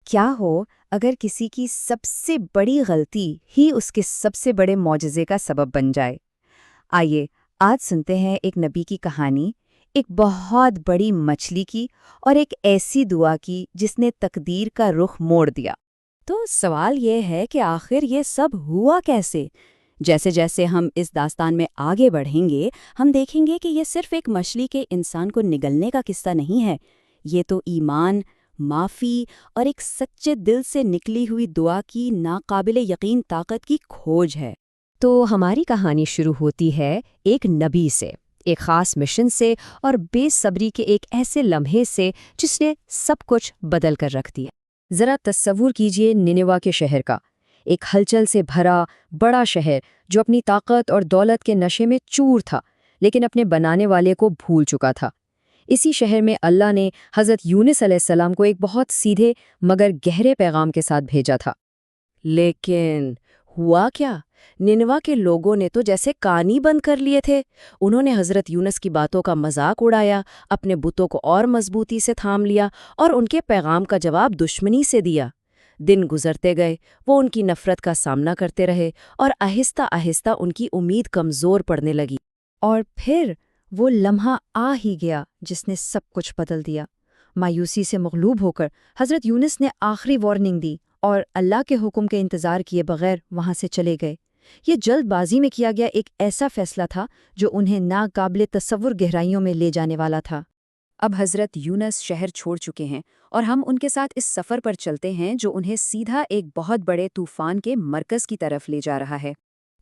کیا ہو اگر کسی کی سب سے بڑی غلطی ہی اس کے سب سے بڑے معجزے کا سبب بن جائے؟ آئیے آج سنتے ہیں ایک نبی کی کہانی، ایک بہت بڑی مچھلی کی اور ایک ایسی دعا کی جس نے تقدیر کا رخ موڑ دیا۔ تو سوال یہ ہے کہ آخر یہ سب ہوا کیسے؟ جیسے جیسے ہم اس داستان میں آگے بڑھیں گے، ہم دیکھیں گے کہ یہ صرف ایک مچھلی کے انسان کو نگلنے کا قصہ نہیں ہے، یہ تو ایمان، معافی اور ایک سچے دل سے نکلی ہوئی دعا کی ناقابل یقین طاقت کی کھوج ہے۔ تو ہماری کہانی شروع ہوتی ہے ایک نبی سے، ایک خاص مشن سے اور بے صبری کے ایک ایسے لمحے سے جس نے سب کچھ بدل کر رکھ دیا۔ ذرا تصور کیجئے نینوا کے شہر کا، ایک ہلچل سے بھرا بڑا شہر جو اپنی طاقت اور دولت کے نشے میں چور تھا، لیکن اپنے بنانے والے کو بھول چکا تھا۔ اسی شہر میں اللہ نے حضرت یونس علیہ السلام کو ایک بہت سیدھے مگر گہرے پیغام کے ساتھ بھیجا تھا۔ لیکن ہوا کیا؟ نینوا کے لوگوں نے تو جیسے کان ہی بند کر لیے تھے۔ انہوں نے حضرت یونس کی باتوں کا مذاق اڑایا، اپنے بتوں کو اور مضبوطی سے تھام لیا اور ان کے پیغام کا جواب دشمنی سے دیا۔ دن گزرتے گئے، وہ ان کی نفرت کا سامنا کرتے رہے اور آہستہ آہستہ ان کی امید کمزور پڑنے لگی۔ اور پھر وہ لمحہ آ ہی گیا جس نے سب کچھ بدل دیا۔ مایوسی سے مغلوب ہو کر حضرت یونس نے آخری وارننگ دی اور اللہ کے حکم کے انتظار کیے بغیر وہاں سے چلے گئے۔ یہ جلد بازی میں کیا گیا ایک ایسا فیصلہ تھا جو انہیں ناقابل تصور گہرائیوں میں لے جانے والا تھا۔ اب حضرت یونس شہر چھوڑ چکے ہیں اور ہم ان کے ساتھ اس سفر پر چلتے ہیں جو انہیں سیدھا ایک بہت بڑے طوفان کے مرکز کی طرف لے جا رہا ہے۔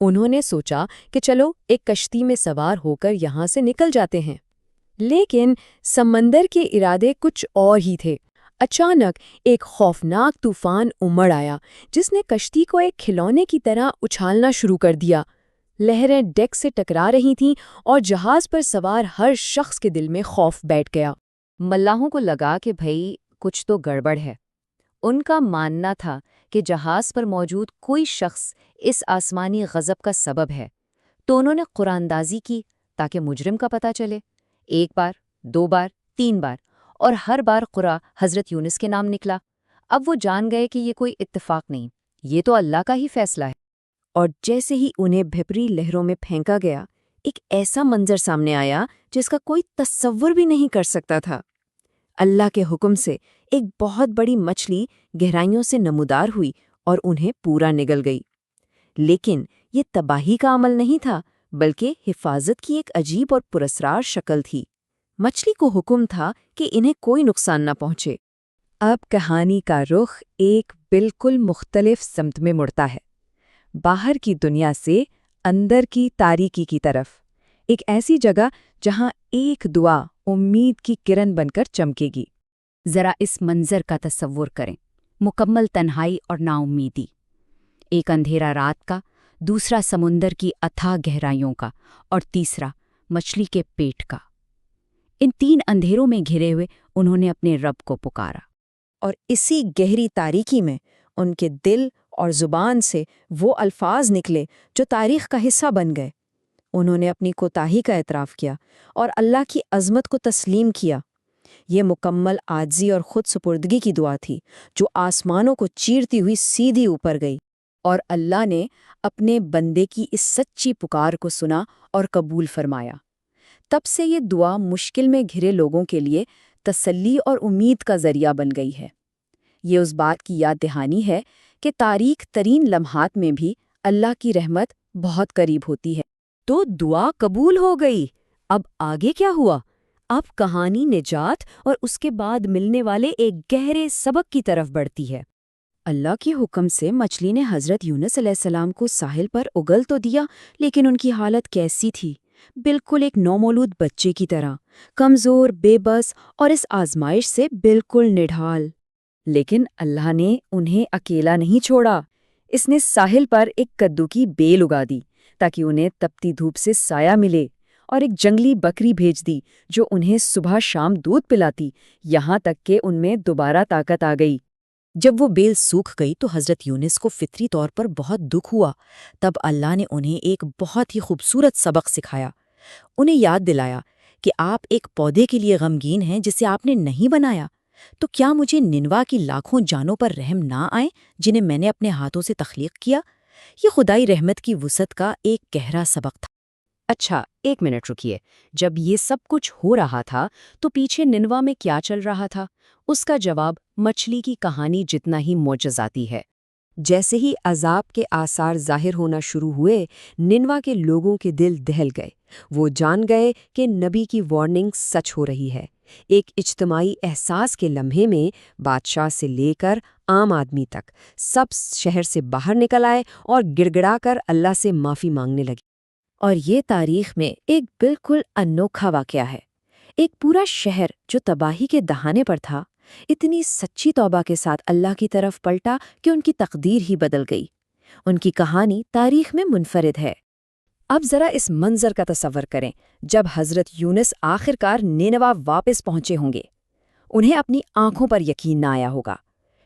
انہوں نے سوچا کہ چلو ایک کشتی میں سوار ہو کر یہاں سے نکل جاتے ہیں، لیکن سمندر کے ارادے کچھ اور ہی تھے۔ اچانک ایک خوفناک طوفان امڑ آیا جس نے کشتی کو ایک کھلونے کی طرح اچھالنا شروع کر دیا۔ لہریں ڈیک سے ٹکرا رہی تھیں اور جہاز پر سوار ہر شخص کے دل میں خوف بیٹھ گیا۔ ملاحوں کو لگا کہ بھئی کچھ تو گڑبڑ ہے۔ ان کا ماننا تھا کہ جہاز پر موجود کوئی شخص اس آسمانی غضب کا سبب ہے، تو انہوں نے قرآندازی کی تاکہ مجرم کا پتہ چلے۔ ایک بار، 2 بار، 3 بار اور ہر بار قرآن حضرت یونس کے نام نکلا۔ اب وہ جان گئے کہ یہ کوئی اتفاق نہیں، یہ تو اللہ کا ہی فیصلہ ہے۔ اور جیسے ہی انہیں بھپری لہروں میں پھینکا گیا، ایک ایسا منظر سامنے آیا جس کا کوئی تصور بھی نہیں کر سکتا تھا۔ اللہ کے حکم سے ایک بہت بڑی مچھلی گہرائیوں سے نمودار ہوئی اور انہیں پورا نگل گئی۔ لیکن یہ تباہی کا عمل نہیں تھا، بلکہ حفاظت کی ایک عجیب اور پراسرار شکل تھی۔ مچھلی کو حکم تھا کہ انہیں کوئی نقصان نہ پہنچے۔ اب کہانی کا رخ ایک بالکل مختلف سمت میں مڑتا ہے، باہر کی دنیا سے اندر کی تاریکی کی طرف، ایک ایسی جگہ جہاں ایک دعا امید کی کرن بن کر چمکے گی۔ ذرا اس منظر کا تصور کریں، مکمل تنہائی اور نا امیدی، ایک اندھیرا رات کا، دوسرا سمندر کی اتھاہ گہرائیوں کا اور تیسرا مچھلی کے پیٹ کا۔ ان 3 اندھیروں میں گھرے ہوئے انہوں نے اپنے رب کو پکارا، اور اسی گہری تاریکی میں ان کے دل اور زبان سے وہ الفاظ نکلے جو تاریخ کا حصہ بن گئے۔ انہوں نے اپنی کوتاہی کا اعتراف کیا اور اللہ کی عظمت کو تسلیم کیا۔ یہ مکمل عاجزی اور خود سپردگی کی دعا تھی جو آسمانوں کو چیرتی ہوئی سیدھی اوپر گئی، اور اللہ نے اپنے بندے کی اس سچی پکار کو سنا اور قبول فرمایا۔ تب سے یہ دعا مشکل میں گھرے لوگوں کے لیے تسلی اور امید کا ذریعہ بن گئی ہے۔ یہ اس بات کی یاد دہانی ہے کہ تاریک ترین لمحات میں بھی اللہ کی رحمت بہت قریب ہوتی ہے۔ تو دعا قبول ہو گئی۔ اب آگے کیا ہوا؟ اب کہانی نجات اور اس کے بعد ملنے والے ایک گہرے سبق کی طرف بڑھتی ہے۔ اللہ کے حکم سے مچھلی نے حضرت یونس علیہ السلام کو ساحل پر اگل تو دیا، لیکن ان کی حالت کیسی تھی؟ بالکل ایک نومولود بچے کی طرح، کمزور، بے بس اور اس آزمائش سے بالکل نڈھال۔ لیکن اللہ نے انہیں اکیلا نہیں چھوڑا۔ اس نے ساحل پر ایک کدو کی بیل اگا دی تاکہ انہیں تپتی دھوپ سے سایہ ملے، اور ایک جنگلی بکری بھیج دی جو انہیں صبح شام دودھ پلاتی، یہاں تک کہ ان میں دوبارہ طاقت آ گئی۔ جب وہ بیل سوکھ گئی تو حضرت یونس کو فطری طور پر بہت دکھ ہوا۔ تب اللہ نے انہیں ایک بہت ہی خوبصورت سبق سکھایا۔ انہیں یاد دلایا کہ آپ ایک پودے کے لیے غمگین ہیں جسے آپ نے نہیں بنایا، تو کیا مجھے ننوا کی لاکھوں جانوں پر رحم نہ آئے جنہیں میں نے اپنے ہاتھوں سے تخلیق کیا؟ یہ خدائی رحمت کی وسعت کا ایک گہرا سبق تھا۔ اچھا، 1 منٹ رکیے۔ جب یہ سب کچھ ہو رہا تھا تو پیچھے ننوا میں کیا چل رہا تھا؟ اس کا جواب مچھلی کی کہانی جتنا ہی معجزاتی ہے۔ جیسے ہی عذاب کے آثار ظاہر ہونا شروع ہوئے، ننوا کے لوگوں کے دل دہل گئے۔ وہ جان گئے کہ نبی کی وارننگ سچ ہو رہی ہے۔ ایک اجتماعی احساس کے لمحے میں بادشاہ سے لے کر عام آدمی تک سب شہر سے باہر نکل آئے اور گڑ گڑا کر اللہ سے معافی مانگنے لگے۔ اور یہ تاریخ میں ایک بالکل انوکھا واقعہ ہے۔ ایک پورا شہر جو تباہی کے دہانے پر تھا، اتنی سچی توبہ کے ساتھ اللہ کی طرف پلٹا کہ ان کی تقدیر ہی بدل گئی۔ ان کی کہانی تاریخ میں منفرد ہے۔ اب ذرا اس منظر کا تصور کریں جب حضرت یونس آخرکار نینوا واپس پہنچے ہوں گے۔ انہیں اپنی آنکھوں پر یقین نہ آیا ہوگا۔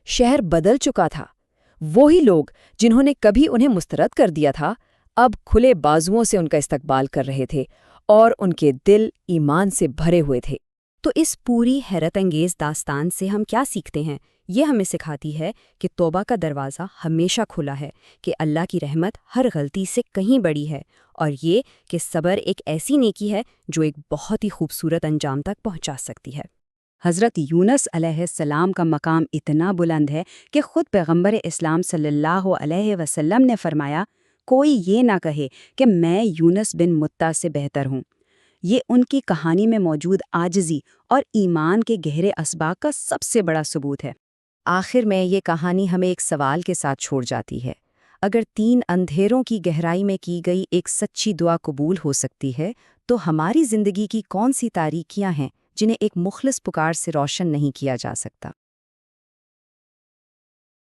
شہر بدل چکا تھا۔ وہی لوگ جنہوں نے کبھی انہیں مسترد کر دیا تھا، اب کھلے بازوؤں سے ان کا استقبال کر رہے تھے اور ان کے دل ایمان سے بھرے ہوئے تھے۔ تو اس پوری حیرت انگیز داستان سے ہم کیا سیکھتے ہیں؟ یہ ہمیں سکھاتی ہے کہ توبہ کا دروازہ ہمیشہ کھلا ہے، کہ اللہ کی رحمت ہر غلطی سے کہیں بڑی ہے، اور یہ کہ صبر ایک ایسی نیکی ہے جو ایک بہت ہی خوبصورت انجام تک پہنچا سکتی ہے۔ حضرت یونس علیہ السلام کا مقام اتنا بلند ہے کہ خود پیغمبر اسلام صلی اللہ علیہ وسلم نے فرمایا، کوئی یہ نہ کہے کہ میں یونس بن متہ سے بہتر ہوں۔ یہ ان کی کہانی میں موجود عاجزی اور ایمان کے گہرے اسباق کا سب سے بڑا ثبوت ہے۔ آخر میں یہ کہانی ہمیں ایک سوال کے ساتھ چھوڑ جاتی ہے۔ اگر 3 اندھیروں کی گہرائی میں کی گئی ایک سچی دعا قبول ہو سکتی ہے، تو ہماری زندگی کی کون سی تاریکیاں ہیں جنہیں ایک مخلص پکار سے روشن نہیں کیا جا سکتا؟